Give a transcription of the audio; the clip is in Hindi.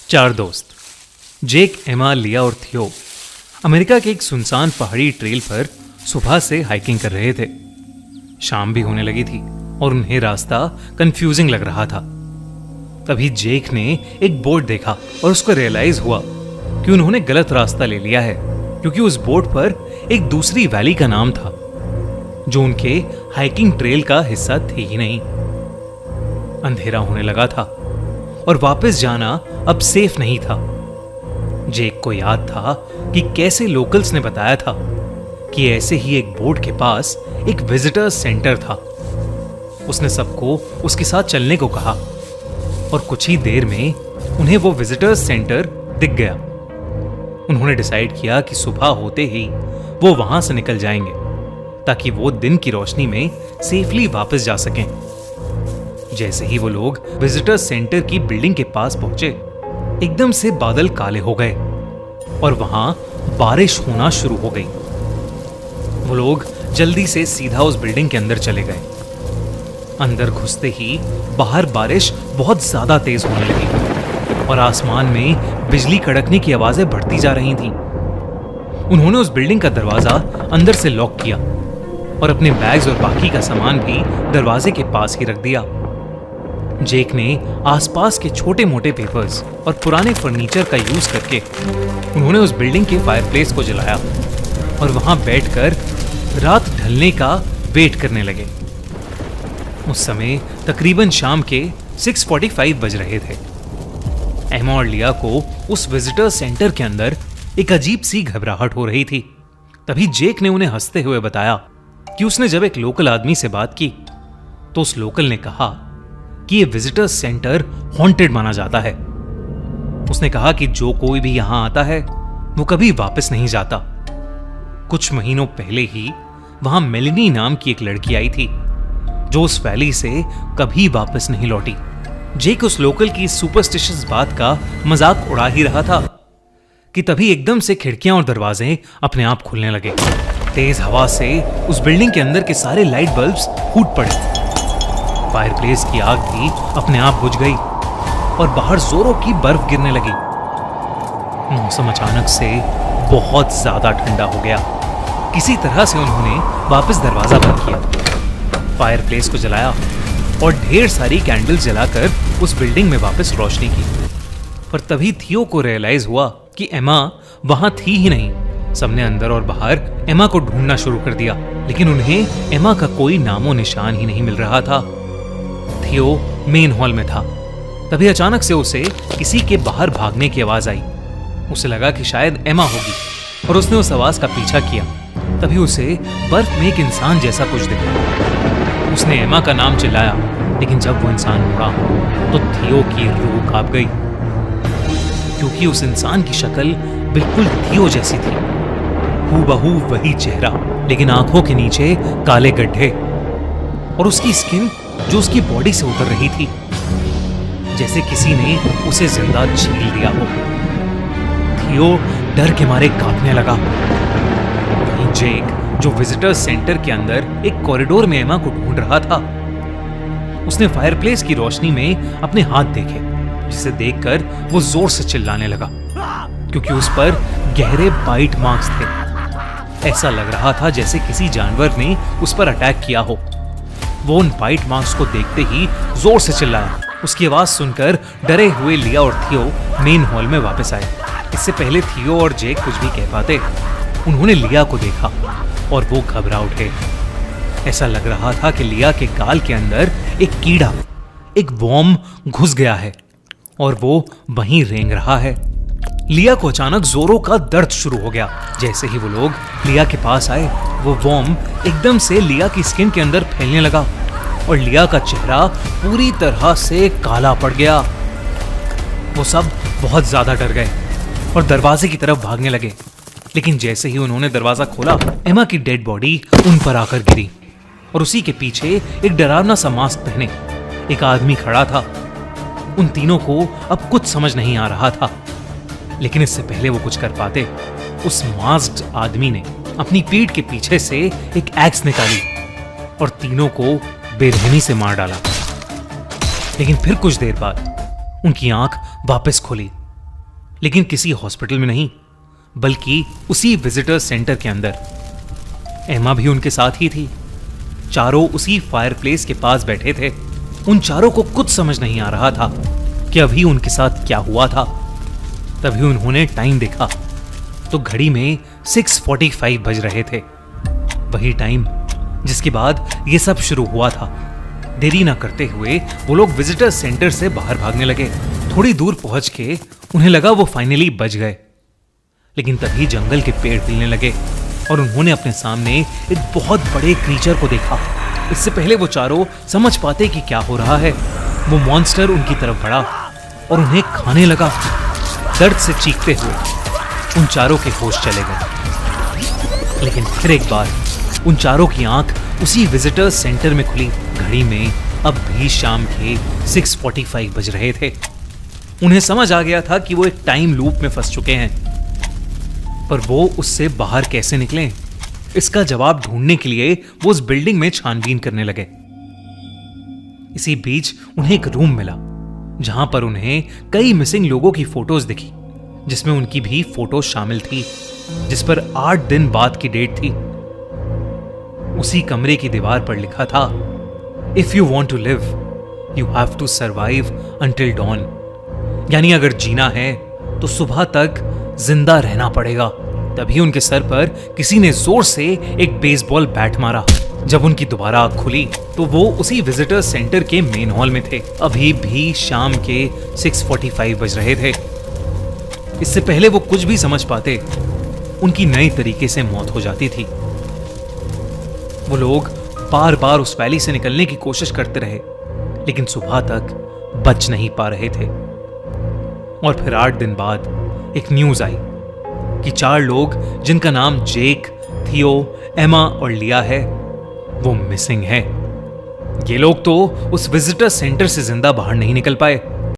चार दोस्त जेक, एमा, लिया और थियो अमेरिका के एक सुनसान पहाड़ी ट्रेल पर सुबह से हाइकिंग कर रहे थे। शाम भी होने लगी थी और उन्हें रास्ता कंफ्यूजिंग लग रहा था। तभी जेक ने एक बोर्ड देखा और उसको रियलाइज हुआ कि उन्होंने गलत रास्ता ले लिया है, क्योंकि उस बोर्ड पर एक दूसरी वैली का नाम था जो उनके हाइकिंग ट्रेल का हिस्सा थी ही नहीं। अंधेरा होने लगा था और वापस जाना अब सेफ नहीं था। जेक को याद था कि कैसे लोकल्स ने बताया था कि ऐसे ही एक बोर्ड के पास एक विजिटर्स सेंटर था। उसने सबको उसके साथ चलने को कहा और कुछ ही देर में उन्हें वो विजिटर्स सेंटर दिख गया। उन्होंने डिसाइड किया कि सुबह होते ही वो वहां से निकल जाएंगे ताकि वो दिन की रोशनी में सेफली वापस जा सकें। जैसे ही वो लोग विजिटर्स सेंटर की बिल्डिंग के पास पहुंचे, एकदम से बादल काले हो गए और वहां बारिश होना शुरू हो गई। वो लोग जल्दी से सीधा उस बिल्डिंग के अंदर चले गए। अंदर घुसते ही बाहर बारिश बहुत ज्यादा तेज होने लगी और आसमान में बिजली कड़कने की आवाजें बढ़ती जा रही थीं। उन्होंने उस बिल्डिंग का दरवाजा अंदर से लॉक किया और अपने बैग्स और बाकी का सामान भी दरवाजे के पास ही रख दिया। जेक ने आसपास के छोटे मोटे पेपर्स और पुराने फर्नीचर का यूज करके उन्होंने उस बिल्डिंग के फायरप्लेस को जलाया और वहां बैठकर रात ढलने का वेट करने लगे। उस समय तकरीबन शाम के 6:45 बज रहे थे। एमा और लिया को उस विजिटर सेंटर के अंदर एक अजीब सी घबराहट हो रही थी। तभी जेक ने उन्हें हंसते हुए बताया कि उसने जब एक लोकल आदमी से बात की तो उस लोकल ने कहा कि ये विजिटर्स सेंटर हॉन्टेड माना जाता है। उसने कहा कि जो कोई भी यहां आता है वो कभी वापस नहीं जाता। कुछ महीनों पहले ही वहां मेलिनी नाम की एक लड़की आई थी जो उस वैली से कभी वापस नहीं लौटी। जेक उस लोकल की सुपरस्टिशियस बात का मजाक उड़ा ही रहा था कि तभी एकदम से खिड़कियां और दरवाजे अपने आप खुलने लगे। तेज हवा से उस बिल्डिंग के अंदर के सारे लाइट बल्ब्स फूट पड़े। फायरप्लेस की आग भी अपने आप बुझ गई और बाहर जोरों की बर्फ गिरने लगी। मौसम अचानक से बहुत ज्यादा ठंडा हो गया। किसी तरह से उन्होंने वापस दरवाजा बंद किया, फायरप्लेस को जलाया और ढेर सारी कैंडल्स जलाकर उस बिल्डिंग में वापस रोशनी की। पर तभी थियो को रियलाइज हुआ कि एमा वहां थी ही नहीं। सबने अंदर और बाहर एमा को ढूंढना शुरू कर दिया, लेकिन उन्हें एमा का कोई नामो निशान ही नहीं मिल रहा था। थियो मेन हॉल में था। तभी अचानक से उसे किसी के बाहर भागने की आवाज आई। उसे लगा कि शायद एमा होगी और उसने उस आवाज का पीछा किया। तभी उसे बर्फ में एक इंसान जैसा कुछ दिखा। उसने एमा का नाम चिल्लाया, लेकिन जब वो इंसान मुड़ा तो थियो की रूह कांप गई, क्योंकि उस इंसान की शक्ल बिल्कुल थियो जैसी थी। हूबहू वही चेहरा, लेकिन आंखों के नीचे काले गड्ढे और उसकी स्किन जो उसकी बॉडी से उतर रही थी, जैसे किसी ने उसे जिंदा छील दिया हो। थियो डर के मारे कांपने लगा। वहीं जेक, जो विजिटर्स सेंटर के अंदर एक कॉरिडोर में एमा को ढूंढ रहा था, उसने फायरप्लेस की रोशनी में अपने हाथ देखे, जिसे देखकर वो जोर से चिल्लाने लगा, क्योंकि उस पर गहरे बाइट मार्क्स थे। ऐसा लग रहा था जैसे किसी जानवर ने उस पर अटैक किया हो। वो उन बाइट मार्क्स को देखते ही जोर से चिल्लाया। उसकी आवाज सुनकर डरे हुए लिया और थियो मेन हॉल में वापस आए। इससे पहले थियो और जेक कुछ भी कह पाते, उन्होंने लिया को देखा और वो घबरा उठे। ऐसा लग रहा था कि लिया के गाल के अंदर एक कीड़ा, एक वॉर्म घुस गया है और वो वहीं रेंग रहा है। लिया को अचानक जोरों का दर्द शुरू हो गया। जैसे ही वो लोग लिया के पास आए, वो वॉर्म एकदम से लिया की स्किन के अंदर फैलने लगा और लिया का चेहरा पूरी तरह से काला पड़ गया। वो सब बहुत ज्यादा डर गए और दरवाजे की तरफ भागने लगे, लेकिन जैसे ही उन्होंने दरवाजा खोला, एमा की डेड बॉडी उन पर आकर गिरी और उसी के पीछे एक डरावना सा मास्क पहने एक आदमी खड़ा था। उन तीनों को अब कुछ समझ नहीं आ रहा था, लेकिन इससे पहले वो कुछ कर पाते, उस मास्क्ड आदमी ने अपनी पीठ के पीछे से एक एक्स निकाली और तीनों को बेरहमी से मार डाला। लेकिन फिर कुछ देर बाद उनकी आंख वापस खुली लेकिन किसी हॉस्पिटल में नहीं, बल्कि उसी विजिटर सेंटर के अंदर। एमा भी उनके साथ ही थी। चारों उसी फायरप्लेस के पास बैठे थे। उन चारों को कुछ समझ नहीं आ रहा था कि अभी उनके साथ क्या हुआ था। तभी उन्होंने टाइम देखा तो घड़ी में 6:45 बज रहे थे। वही टाइम जिसके बाद ये सब शुरू हुआ था। देरी ना करते हुए वो लोग विजिटर सेंटर से बाहर भागने लगे। थोड़ी दूर पहुंच के उन्हें लगा वो फाइनली बच गए, लेकिन तभी जंगल के पेड़ हिलने लगे और उन्होंने अपने सामने एक बहुत बड़े क्रीचर को देखा। इससे पहले वो चारों समझ पाते कि क्या हो रहा है, वो मॉन्स्टर उनकी तरफ बढ़ा और उन्हें खाने लगा। दर्द से चीखते हुए उन चारों के होश चले गए। लेकिन फिर एक बार उन चारों की आंख उसी विजिटर सेंटर में खुली। घड़ी में अब भी शाम के 6:45 बज रहे थे। उन्हें समझ आ गया था कि वो एक टाइम लूप में फंस चुके हैं, पर वो उससे बाहर कैसे निकलें, इसका जवाब ढूंढने के लिए वो उस बिल्डिंग में छानबीन करने लगे। इसी बीच उन्हें एक रूम मिला जहां पर उन्हें कई मिसिंग लोगों की फोटोज दिखी, जिसमें उनकी भी फोटो शामिल थी, जिस पर 8 दिन बाद की डेट थी। उसी कमरे की दीवार पर लिखा था, if you want to live you have to survive until dawn. यानी अगर जीना है तो सुबह तक जिंदा रहना पड़ेगा। तभी उनके सर पर किसी ने जोर से एक बेसबॉल बैट मारा। जब उनकी दोबारा आंख खुली तो वो उसी विजिटर सेंटर के मेन हॉल में थे। अभी भी शाम के 6:45 बज रहे थे। इससे पहले वो कुछ भी समझ पाते, उनकी नई तरीके से मौत हो जाती थी। वो लोग बार बार उस वैली से निकलने की कोशिश करते रहे, लेकिन सुबह तक बच नहीं पा रहे थे। और फिर 8 दिन बाद एक न्यूज आई कि 4 लोग, जिनका नाम जेक, थियो, एमा और लिया है, वो मिसिंग है। ये लोग तो उस विजिटर सेंटर से जिंदा बाहर नहीं निकल पाए।